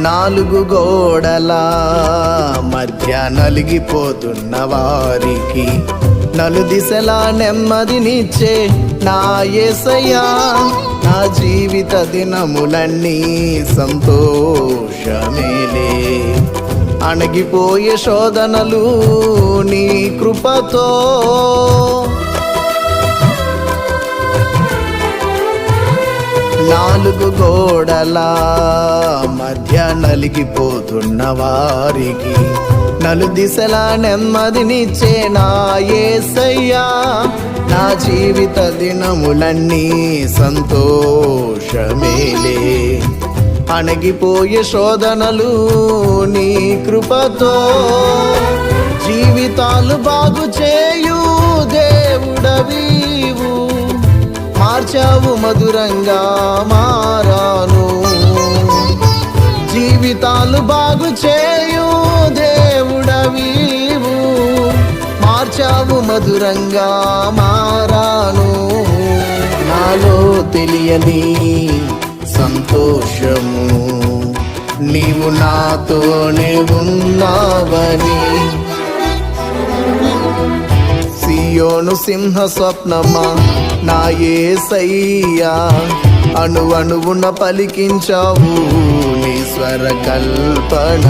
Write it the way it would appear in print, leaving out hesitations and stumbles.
నాలుగు గోడల మధ్య నలిగిపోతున్న వారికి నలుదిశలా నెమ్మదినిచ్చే నా యేసయ్యా, నా జీవిత దినములన్నీ సంతోషమేలే. అణగిపోయే శోధనలు నీ కృపతో నాలుగు గోడల మధ్య నలిగిపోతున్న వారికి నలుదిశలా నెమ్మదినిచ్చే నా యేసయ్యా, నా జీవిత దినములన్నీ సంతోషమేలే. అణగిపోయే శోధనలు నీ కృపతో జీవితాలు బాగు చేయు దేవుడవీవు, మార్చావు మధురంగా మారాను. జీవితాలు బాగు చేయు దేవుడవీవు, మార్చావు మధురంగా మారాను. నాలో తెలియని సంతోషము నీవు నాతోనే ఉన్నావని, సియోను సింహ స్వప్నమా నా యేసయ్యా, అణువణువున పలికించావు నీ స్వర కల్పన.